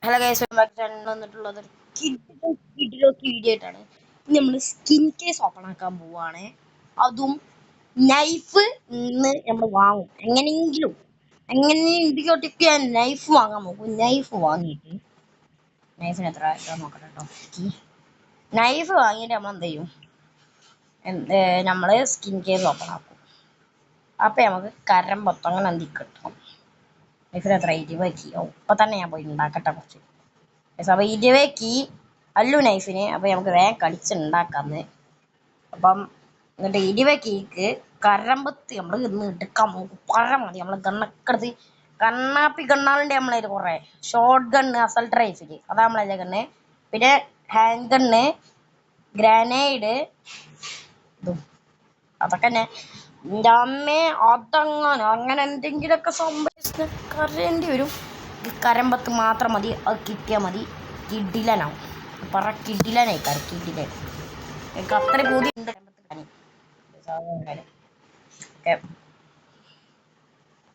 Hello guys, വന്നിട്ടുള്ളത് video ആയിട്ടാണ്. നമ്മൾ സ്കിൻ കേസ് ഓപ്പൺ ആക്കാൻ പോവാണ്. അതും നൈഫ് ഇന്ന് നമ്മൾ വാങ്ങും. എങ്ങനെയെങ്കിലും നൈഫ് വാങ്ങാൻ നോക്കും. നൈഫ് വാങ്ങിയിട്ട് നൈഫിന് എത്ര നോക്കട്ടെ കേട്ടോ. നൈഫ് വാങ്ങിയിട്ട് നമ്മൾ എന്ത് ചെയ്യും, നമ്മള് സ്കിൻ കേസ് ഓപ്പൺ ആക്കും. അപ്പൊ നമുക്ക് കരമ്പൊത്തം അങ്ങനെ എന്തി കിട്ടും. നൈഫിന് എത്ര 20 കീ. ഇപ്പൊ തന്നെ ഞാൻ പോയി ഉണ്ടാക്കട്ടെ കുറച്ച്. അപ്പൊ 20 കീ അല്ലു നൈഫിന്. അപ്പൊ നമുക്ക് വേഗം കളിച്ചുണ്ടാക്കാന്ന്. അപ്പം എന്നിട്ട് 20 കീക്ക് കരമ്പത്ത് നമ്മൾ ഇന്ന് എടുക്കാൻ നോക്കും. പഴം മതി. നമ്മള് ഗണ്ണക്കെടുത്ത് കണ്ണാപ്പി ഗണ്ണാളുണ്ട് നമ്മളതിൽ കുറെ. ഷോർട്ട് ഗണ്ണ്, അസൾട്ട് റൈഫില്, അതാ നമ്മളതിലെ ഗണ്ണ്. പിന്നെ ഹാൻഡ് ഗണ്ണ്, ഗ്രാനേഡ്, ഇതും അതൊക്കെ തന്നെ. എൻ്റെ അമ്മേ, അങ്ങനെ എന്തെങ്കിലുമൊക്കെ സംഭവിച്ച് കരയേണ്ടി വരും. കരമ്പത്ത് മാത്രം മതി. അത് കിട്ടിയാൽ മതി. കിഡിലനാവും. കിഡിലനായിക്കാറ്. കിഡിലൻ എനിക്ക് അത്ര പൂതി ഉണ്ട്.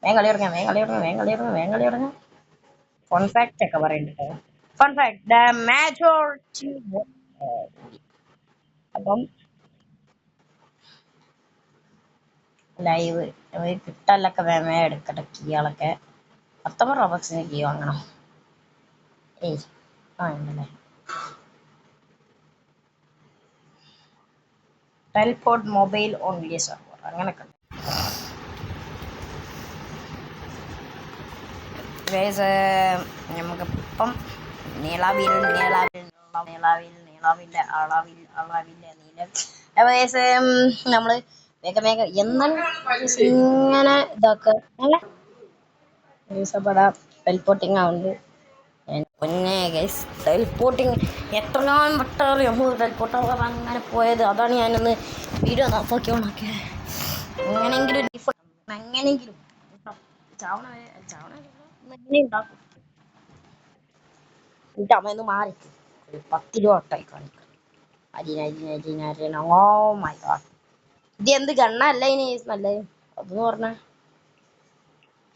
വേഗം കളി തുടങ്ങാം. ഫൺ ഫാക്ട് ഒക്കെ പറയുന്നുണ്ട്. ഫൺ ഫാക്ട്, ദ മാജോറിറ്റി അപ്പം ലൈവ് കിട്ടലൊക്കെ വേമേ എടുക്കട്ടെ. കീകളൊക്കെ 19 റോബക്സിന് കീ വാങ്ങണം. ഉണ്ടല്ലേ. ടെലിപോർട്ട് മൊബൈൽ ഓൺലി സെർവർ അങ്ങനൊക്കെ. നമുക്കിപ്പം നീളാവിൻ്റെ നമ്മള് വേഗം എന്നാൽ ഇങ്ങനെ ഇതാക്കുക. ടെലിപോർട്ടിങ് ആവുന്നുണ്ട്. പൊന്നെ ഗൈസ്, ടെലിപോർട്ടിങ് എത്രയും വട്ടം നമ്മൾ ടെലിപോർട്ട് അങ്ങനെ പോയത്. അതാണ് ഞാനൊന്ന് വീഡിയോ നോക്കി ഓണാക്കിയത്. അങ്ങനെയെങ്കിലും ഉണ്ടാക്കും. അമ്മയൊന്ന് മാറി 10 രൂപ വട്ടായി കാണിക്കും. ഓ മൈ ഗോഡ്, ഇത് എന്ത് ഗണ്ണല്ല ഇനി നല്ലത് അതെന്ന് പറഞ്ഞ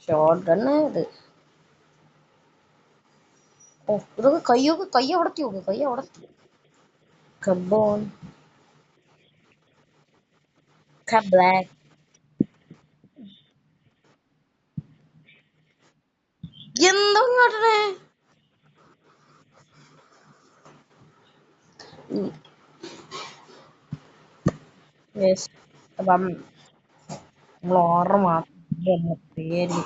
ഷോർട്ട് ഗണ്ണ് ഇത്. ഓ, ഇതൊക്കെ കൈ അവിടത്തി നോക്ക്. കൈ അവിടത്തി. Come on black. എന്തോ കാട്ടണേ. അപ്പം നമ്മൾ ഓർഡർ മാത്രം പേര്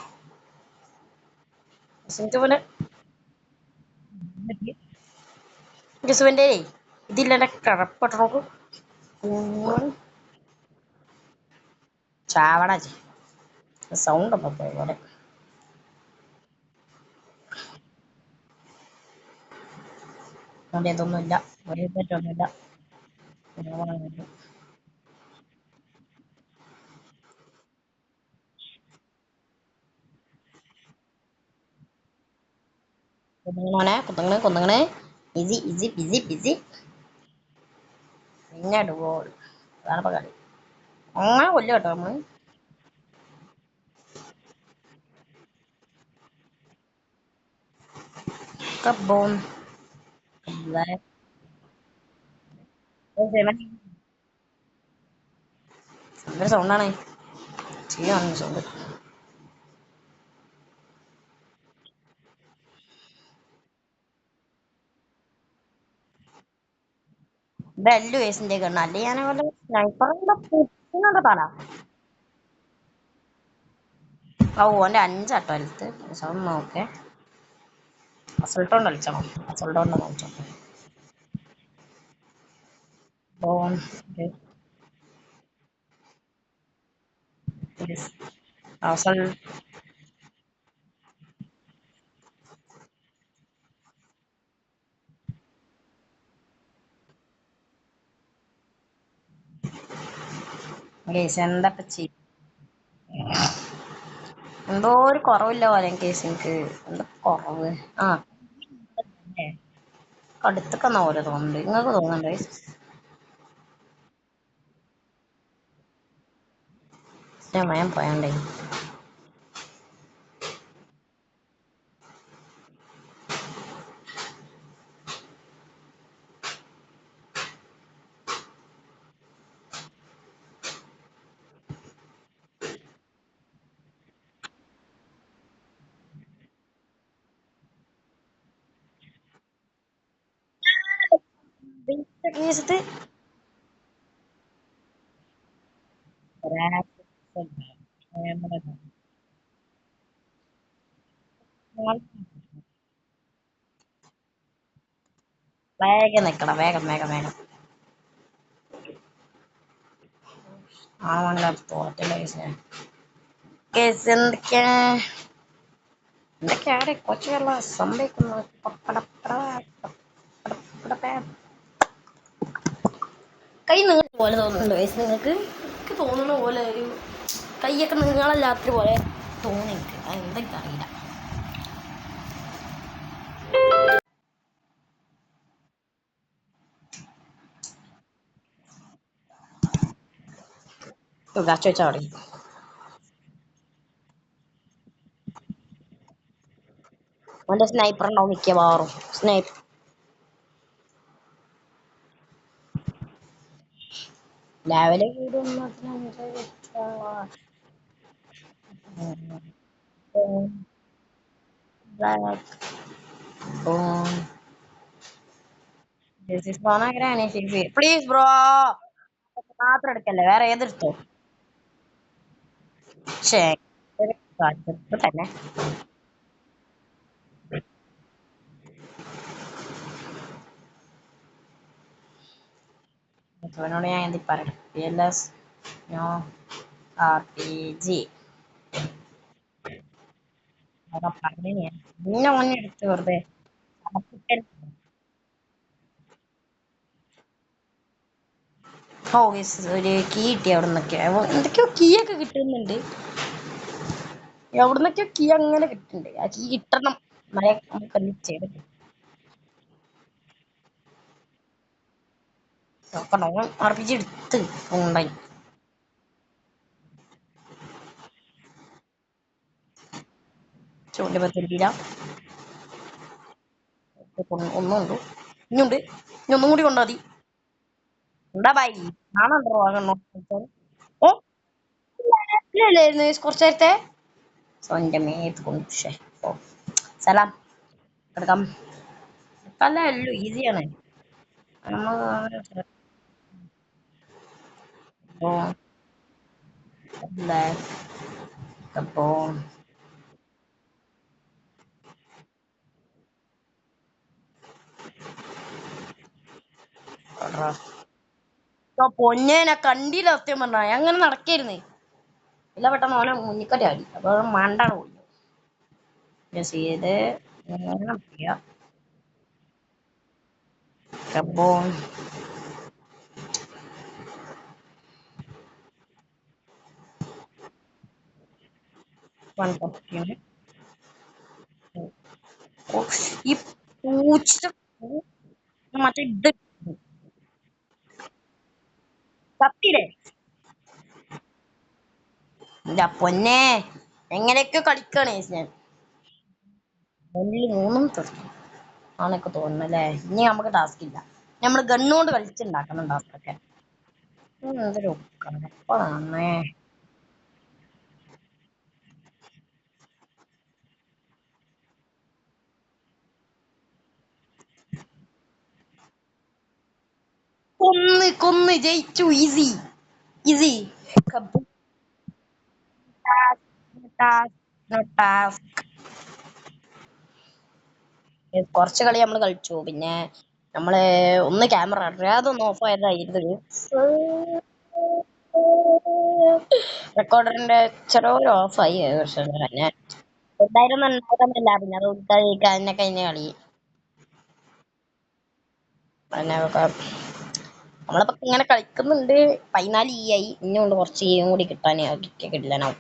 പോലെ ജിസുവിൻ്റെ ഇതില്ല കഴപ്പട്ട നോക്കും. ചാവണ സൗണ്ട് ഒക്കെ പോലെ. ഇതൊന്നുമില്ല, ഒരു പറ്റൊന്നുമില്ല. കൊന്നങ്ങനെ ഈസി ഈസി ബിസി ബിസി. പിന്നെ ഡുവോൾ അതാണിപ്പോൾ കളി. അങ്ങനെ കൊല്ലം കേട്ടോ നമ്മള്. കബോൺ എന്തൊരു സൗണ്ടാണ്. ചെയ്യാൻ സൗണ്ട്. ബെല്ലു വേസിന്റെ കണ്ണ് അല്ലേ ഞാൻ വല്ല സ്നൈപ്പറിന്റെ പുട്ടിനൊക്കെ തല. ഓൻ്റെ 5 അട്ടോ വലുത്ത് സൗണ്ട് നോക്കേ. അസൾട്ടോണ്ട് കളിച്ചോ. അസൾട്ടോണ്ട് നോക്കാം. അസൾ എന്താ ചെയ്യും. എന്തോ ഒരു കുറവില്ല പോലെ കേസ്. എനിക്ക് എന്താ കുറവ്. അടുത്തൊക്കെ ഓരോ തോന്നുന്നുണ്ട്. നിങ്ങൾക്ക് തോന്നുന്നുണ്ട് സമയം പോയാണ്ടേ. കേസിട്ട് വേഗം നിക്കണം, വേഗം വേഗം വേഗം. ആവണ്ട തോറ്റല്ല കേസ്. എന്തൊക്കെയാണ് കൊച്ചുള്ള സംഭവിക്കുന്നത്? കൈ നിങ്ങൾ പോലെ തോന്നുന്നുണ്ട് വയസ്സ് നിങ്ങൾക്ക്? എനിക്ക് തോന്നുന്ന പോലെ ഒരു കൈയൊക്കെ നിങ്ങളല്ലാത്ത പോലെ തോന്നി എനിക്ക്. അതെന്തൊക്കെ അറിയില്ല. ചോദിച്ചാൽ അവിടെ അവൻ്റെ സ്നൈപ്പർ ഉണ്ടാവും മിക്കവാറും. സ്നൈപ്പർ ലെവല് പ്ലീസ് ബ്രോ മാത്രം എടുക്കല്ലേ, വേറെ ഏതെടുത്തോ. ശേ തന്നെ അവനോട് ഞാൻ എന്തി പറയണം. PLS നോ RPG അവിടെ പറഞ്ഞു. പിന്നെ ഒന്നെ എടുത്ത് വെറുതെ ഒരു കീ കിട്ടി അവിടെ നിന്നൊക്കെ. എന്തൊക്കെയോ കീ ഒക്കെ കിട്ടുന്നുണ്ട്. എവിടുന്നൊക്കെയോ കീ അങ്ങനെ കിട്ടുന്നുണ്ട്. ആ കീ കിട്ടണം. മഴ നമുക്ക് ചെയ്ത് നോക്കണം. RPG എടുത്ത് ഉണ്ടായി. ചൂണ്ടി പത്തിരിക്കില്ല ഒന്നും ഉണ്ട്. ഇനിയുണ്ട്. ഇനി ഒന്നും കൂടി കൊണ്ടാ മതി. എന്താ ബൈ ആണോ ഓ ഇല്ലായിരുന്നു കുറച്ചു നേരത്തെ. സ്വന്തം മേത്ത് കൊണ്ട് ഓ സലാം എടുക്കാം. അല്ല ഉള്ളു ഈസിയാണ്. അപ്പോ പൊന്നേനെ കണ്ടില്ല സത്യം പറഞ്ഞ. അങ്ങനെ നടക്കായിരുന്നേ. ഇല്ല പെട്ടെന്ന് ഓനെ മുന്നിക്കടി ആടി. അപ്പൊ മണ്ടാണ് പോയി ചെയ്ത് കബോൺ ഈ പൂച്ച മറ്റേ ഇത് കത്തിയില്ലേ എന്റെ പൊന്നെ എങ്ങനെയൊക്കെ കളിക്കാണ് ഞാൻ. മൂന്നും തീർന്നു ആണൊക്കെ തോന്നുന്നല്ലേ. ഇനി നമുക്ക് ടാസ്ക് ഇല്ല. നമ്മള് ഗണ്ണുകൊണ്ട് കളിച്ചുണ്ടാക്കണം ടാസ്ക് ഒക്കെ. എന്തൊരു കണപ്പാണേ. കൊന്ന് കൊന്ന് ജയിച്ചു. Easy easy. കുറച്ച് കളി നമ്മൾ കളിച്ചു. പിന്നെ നമ്മള് ഒന്ന് ക്യാമറ അതൊന്ന് ഓഫ് ആയതായിരുന്നു. റെക്കോർഡറിന്റെ ചെറിയ ഓഫായി പക്ഷെ ഞാൻ എന്തായാലും ഉണ്ടായിരുന്നില്ല. പിന്നെ അത് ഉൾക്കാതിനെ കഴിഞ്ഞ കളി പിന്നെ നമ്മളിപ്പോ ഇങ്ങനെ കളിക്കുന്നുണ്ട്. 14 ആയി. ഇനിയുണ്ട് കുറച്ച് കൂടി കിട്ടാൻ. കിട്ടില്ലാനാവും.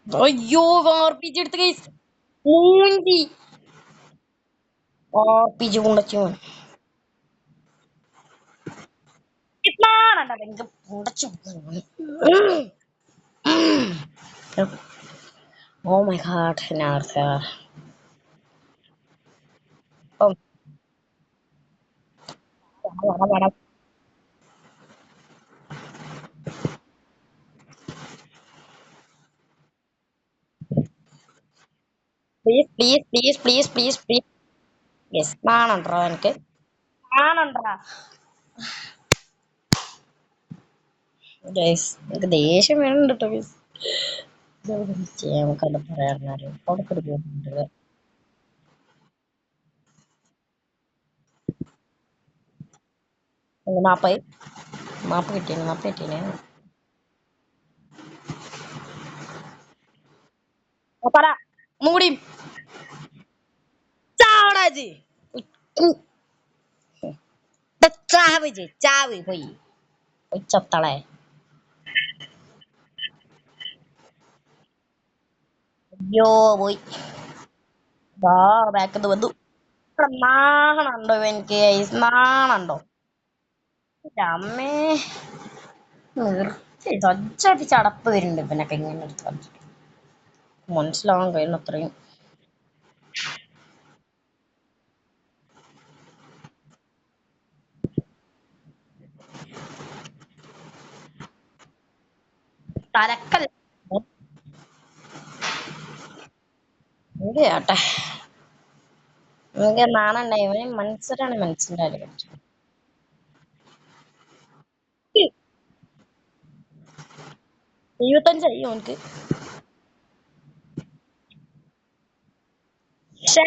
അയ്യോ RPG എടുത്ത് കൈസ് മൂഞ്ചി. RPG കൊണ്ടച്ചു Oh my god, Nartha. Oh, please please please please please please. Yes, നാണുണ്ടോ എനിക്ക്? നാണുണ്ടോ ഗൈസ്? എനിക്ക് ദേഷ്യം വേണം കേട്ടോ ഗൈസ്. ചെയ്യാൻ നമുക്കല്ല പറയാറുണ്ട് അവിടെ കൊടുക്കുന്നുണ്ട്. നാപ്പായി മാപ്പ് കിട്ടിയാണ്, മാപ്പ് കിട്ടിയാണ്. പറ മൂടി ചാവടാജ്. ചാവ് ചാവ് പോയി ചത്തളെ. അയ്യോ പോയി. ബാക്കിന്ന് വന്നു. ഇവിടെ നാണുണ്ടോ എനിക്ക് ഗൈസ്? നാണുണ്ടോ? അമ്മേ നിർത്തി തൊച്ചായിട്ട് ചടപ്പ് വരുന്നുണ്ട് ഇവനൊക്കെ ഇങ്ങനെ എടുത്ത് കളിച്ചിട്ട്. മനസ്സിലാവാൻ കഴിയുന്ന അത്രയും തലക്കല്ല. എന്ത് ചെയ്യട്ടെ? എനിക്ക് നാണുണ്ടായി. ഇവന് മനസ്സിലാണ് മനസ്സിലായി. 75 അയ്യോ എനിക്ക്. ഷേ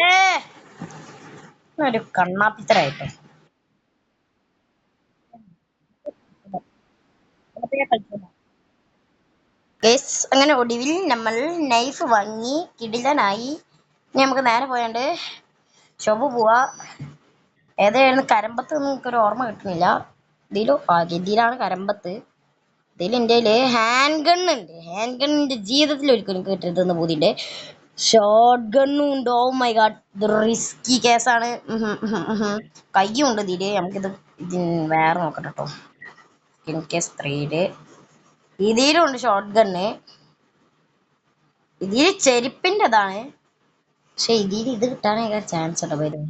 ഒരു കണ്ണാപ്പിത്തരായിട്ടോ. ഗൈസ് അങ്ങനെ ഒടുവിൽ നമ്മൾ നൈഫ് വാങ്ങി കിടിലനായി. ഇനി നമുക്ക് നേരെ പോയാണ്ട് ഷോപ്പ് പോവാ. ഏതായിരുന്നു കരമ്പത്ത് നമുക്കൊരു ഓർമ്മ കിട്ടുന്നില്ല. ഇതിലാണ് കരമ്പത്ത്. ഇതിൽ എൻ്റെ ഹാൻഡ് ഗൺ ഉണ്ട്. ഹാൻഡ് ഗണ്ണിന്റെ ജീവിതത്തിൽ ഒരിക്കലും കിട്ടരുതെന്ന് പൂതിന്റെ. ഷോർട്ട് ഗണ്ണും ഉണ്ട്. ഓ മൈ ഗാഡ്, ഇത് റിസ്കി കേസാണ്. കയ്യുണ്ട് ഇതില്. നമുക്കിത് വേറെ നോക്കട്ടെ കേട്ടോ. സ്കിൻ കേസ് 3 ഇതിലും ഉണ്ട് ഷോർട്ട് ഗണ്ണ്. ഇതില് ചെരുപ്പിൻ്റെതാണ്. പക്ഷെ ഇതിൽ ഇത് കിട്ടാനൊക്കെ ചാൻസ് ഉണ്ടോ വരും?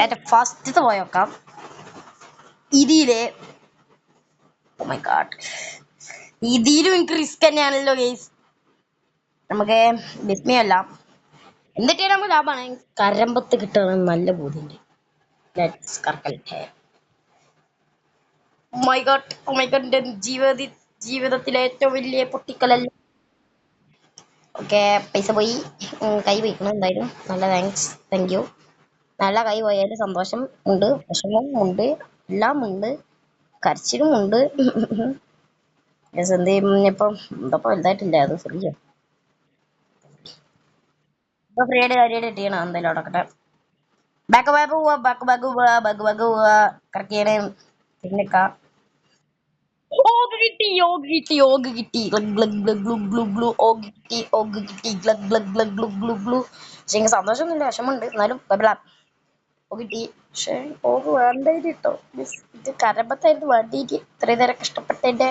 ഏറ്റവും ഫസ്റ്റ് പോയോക്കാം. ഇതില് ഓ മൈ ഗാഡ്, ഇതിലും എനിക്ക് റിസ്ക് തന്നെയാണല്ലോ ഗൈസ്. നമുക്ക് വിസ്മയല്ല, എന്നിട്ട് നമുക്ക് ലാഭമാണ്. കരമ്പത്ത് കിട്ടണം നല്ല ബോധ്യണ്ട്. ലെറ്റ്സ് കറക്കട്ടെ. Oh my god, oh my god, എന്റെ ജീവിതത്തിലെ ഏറ്റവും വലിയ പൊട്ടിക്കലല്ല. ഓക്കെ, പൈസ പോയി. കൈ പോയിക്കണം എന്തായാലും. നല്ല താങ്ക്സ്, താങ്ക് യു. നല്ല കൈ പോയാലും സന്തോഷം ഉണ്ട്, വിഷമവും ഉണ്ട്, എല്ലാം ഉണ്ട്, കരച്ചിലും ഉണ്ട്. എന്ത് ചെയ്യും ഇപ്പം? ഇതപ്പോ വലുതായിട്ടില്ല, അത് ഫ്രീ. ഇപ്പൊ ഫ്രീ ആയിട്ട് കാര്യമായിട്ട് കിട്ടിയണം. എന്തായാലും അടക്കട്ടെ. ബാക്ക് ബാക്ക് പോവാ, ബാക്ക് ബാക്ക് പോവാ, ബാക്ക് ബാക്ക് പോവാ. കറക്റ്റ് പിന്നെക്കാ. ഓഗ് കിട്ടി, ഓഗ് കിട്ടി, ഓഗ് കിട്ടി. ഗ്ലഗ് ഗ്ലഗ് ഗ്ലഗ് ഗ്ലു ഗ്ലു ഗ്ലു. ഓഗ് കിട്ടി, ഓഗ് കിട്ടി. ഗ്ലഗ് ഗ്ലഗ് ഗ്ലഗ് ഗ്ലു ഗ്ലു ഗ്ലു. പക്ഷെ എനിക്ക് സന്തോഷമൊന്നുമില്ല, വിഷമമുണ്ട്. എന്നാലും കുഴപ്പമില്ല. ഓ കിട്ടി. പക്ഷെ ഓഗ് വേണ്ടായിട്ട് കിട്ടോ? ഇത് കരമ്പത്തായിരുന്നു വേണ്ടിയിട്ട്. ഇത്രയും നേരം കഷ്ടപ്പെട്ടതിന്റെ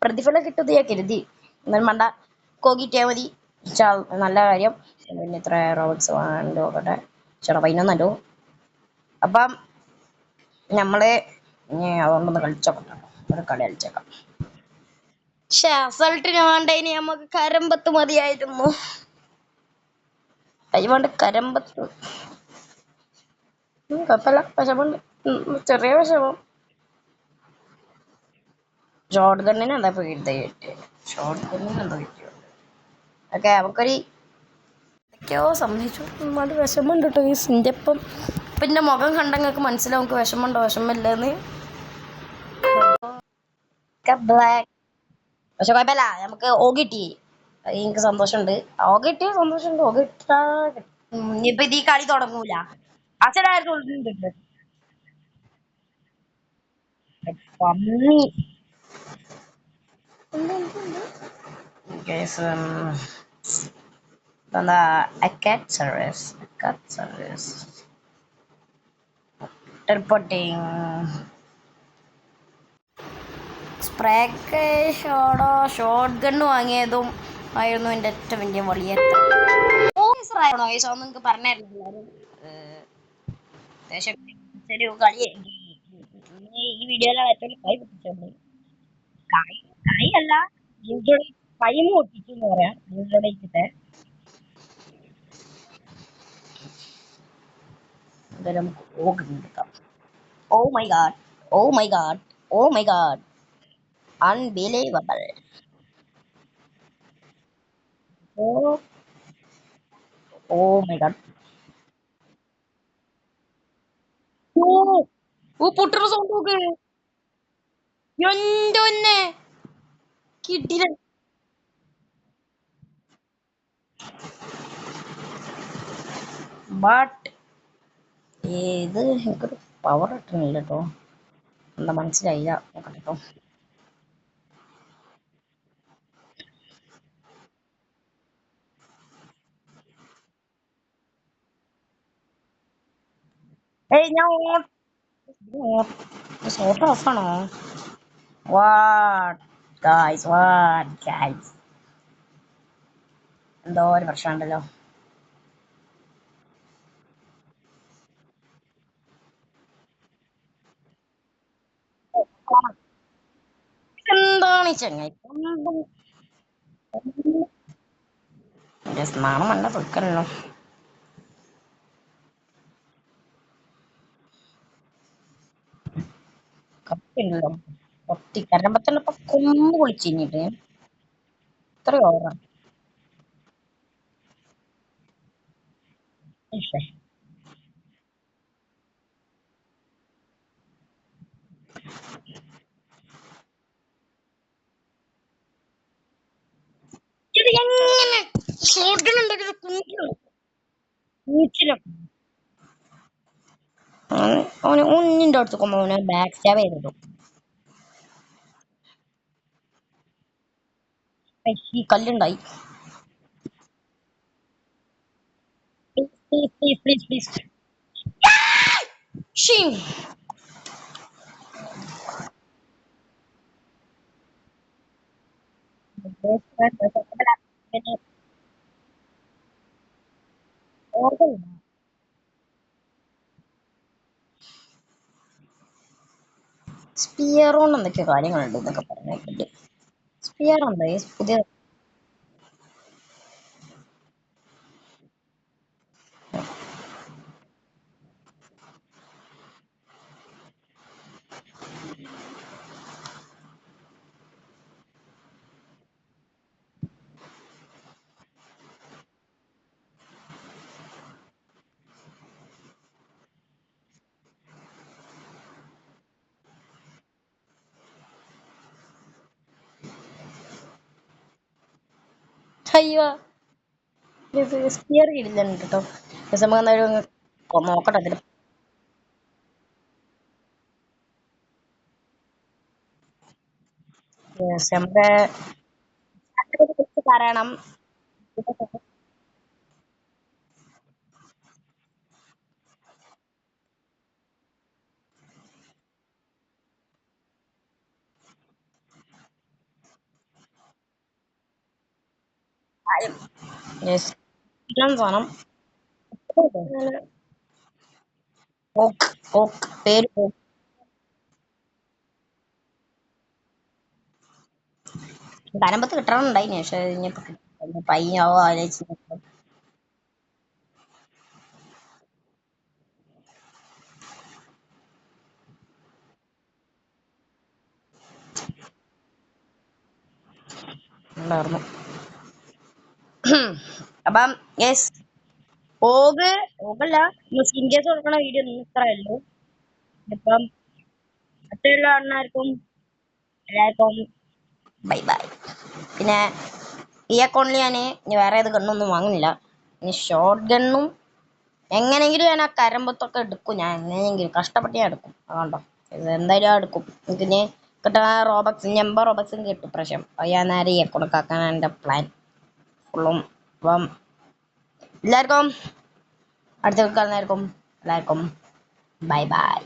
പ്രതിഫലം കിട്ടുന്നത് ഞാൻ കരുതി. എന്നാലും വേണ്ട, കോകിട്ടിയാ മതി. നല്ല കാര്യം. പിന്നെ ഇത്ര റോബർട്സ് വേണ്ടോ നോക്കട്ടെ. ചേട്ടാ 11 അപ്പം നമ്മള് അതുകൊണ്ടൊന്ന് കളിച്ചോക്കട്ടെ. ഒരു കളി കളിച്ചേക്കാം. പക്ഷെ അസൾട്ടിന് വേണ്ട, ഇനി നമുക്ക് കരമ്പത്ത് മതിയായിരുന്നു. കൈകൊണ്ട് കരമ്പത്ത് കുഴപ്പമില്ല, വിഷമുണ്ട്. ചെറിയ വിഷമം. ഷോർട്ട് ഗണ്ണിന് എന്താ കിട്ടിയത്? ഷോർട്ട് ഗണ്ണിന് എന്താ കിട്ടിയോ? ഓക്കെ, നമുക്കൊരു ഒക്കെയോ സംഭവിച്ചു. ഒരുപാട് വിഷമമുണ്ട് കേട്ടോ ഈ സിൻ്റെ ഇപ്പം. പിന്നെ മുഖം കണ്ടങ്ങൾക്ക് മനസ്സിലാവും നമുക്ക് വിഷമമുണ്ടോ വിഷമമില്ലെന്ന്. പക്ഷെ കുഴപ്പമില്ല, നമുക്ക് ഓ കിട്ടി. എനിക്ക് സന്തോഷമുണ്ട്. ഓ കിട്ടിയ സന്തോഷമുണ്ട്. ഓ കിട്ടാ ഇനിയിപ്പൊ ഇത് ഈ കളി തുടങ്ങൂല. അച്ഛനായിരുന്നു പന്നി. കേസ് എന്താ അക്കാറ്റ് സർവീസ്, അക്കാറ്റ് സർവീസ് റിപ്പോർട്ടിങ്. സ്പ്രേക്ക് ഷോർട്ട് ഗണ്ണ് വാങ്ങിയതും ആയിരുന്നു എൻ്റെ ഏറ്റവും വലിയ വളിയേറ്റം. ഒന്നും നിങ്ങൾക്ക് പറഞ്ഞായിരുന്നു അത്യാവശ്യം ഒരു കളി. ഈ വീഡിയോയിലാണ് ഏറ്റവും കൈ പൊട്ടിച്ചത്. കൈ അല്ല, ടൈം പൊട്ടിച്ചു എന്ന് പറയാം. എന്തായാലും നമുക്ക് ഓഗ് എടുക്കാം. Oh my god, oh my god, oh my god, unbelievable. Oh oh my god. Oh oh പൊട്ടണ സൗണ്ട് നോക്ക്. എന്റെ കിട്ടില്ല. ബട്ട് ഇത് എനിക്കൊരു പവർ കിട്ടണില്ല കേട്ടോ. എന്താ മനസ്സിലായില്ല, നോക്കട്ടെ കേട്ടോ. ഏയ് ഞാൻ സോട്ട് ഓഫ് ആണോ? വാട്ട് ഗായ്സ്, വാട്ട് ഗായ്സ്, എന്തോ ഒരു പ്രശ്നമുണ്ടല്ലോ. എന്താണ് ഈ ചങ്ങായി? നാണം നല്ല പൊയ്ക്കല്ലോ. കത്തിണ്ടല്ലോ, കത്തി കരമ്പത്തന്നെ ഇപ്പൊ കൊമ്പ് പൊളിച്ചിട്ട് ഇത്ര ഓവറാ. ഇത് എങ്ങനെ ഷോട്ട്ഗൺ ഉണ്ടാക്കിയത്? അവന് ഒന്നിന്റെ അടുത്ത് കൊമ്പോ അവനെ ബാക്ക് സ്റ്റാബ് ചെയ്തിട്ടു. ഈ കല്ലുണ്ടായി. Please please please please. Spear കൊണ്ട് എന്തൊക്കെയോ കാര്യങ്ങളുണ്ട് എന്നൊക്കെ പറഞ്ഞിട്ടുണ്ട്. സ്പിയർ ഉണ്ട് പുതിയ. അയ്യോ സ്പിയർ ഇടില്ലുണ്ട് കേട്ടോ. നമുക്ക് എന്തായാലും നോക്കട്ടെ അതിൽ. നമ്മുടെ പറയണം. യെസ് സാധനം. ഓക്ക് ഓക്ക് പേര് കരമ്പത്ത് കിട്ടണുണ്ടായി. പക്ഷെ ഇനിയിപ്പോ പയ്യാവോ ആലോചിച്ച് ഉണ്ടായിരുന്നു. അപ്പം യെസ് ഓഗ് ഓഗല്ല സ്കിൻ കേസ് കൊടുക്കണ വീഡിയോ ഇത്രയല്ലോ. ഇപ്പം മറ്റുള്ള എണ്ണായിരിക്കും. എല്ലാവർക്കും ബൈ ബൈ. പിന്നെ ഈ അക്കൗണ്ടിൽ ഞാൻ ഇനി വേറെ ഏത് ഗണ്ണൊന്നും വാങ്ങുന്നില്ല. ഇനി ഷോർട്ട് ഗണ്ണും എങ്ങനെയെങ്കിലും ഞാൻ ആ കരമ്പത്തൊക്കെ എടുക്കും. ഞാൻ എങ്ങനെയെങ്കിലും കഷ്ടപ്പെട്ട് ഞാൻ എടുക്കും. അതുകൊണ്ടോ ഇത് എന്തായാലും എടുക്കും. എനിക്കിനി കിട്ടുന്ന റോബക്സ് 80 റോബക്സും കിട്ടും പ്രാവശ്യം. അത് ഞാൻ നേരെ ഈ അക്കൗണ്ട് ആക്കാനാണ് എൻ്റെ പ്ലാൻ ഫുള്ളും. അപ്പം എല്ലാവർക്കും അടുത്ത കാണുന്നവർക്കും എല്ലാവർക്കും ബൈ ബൈ.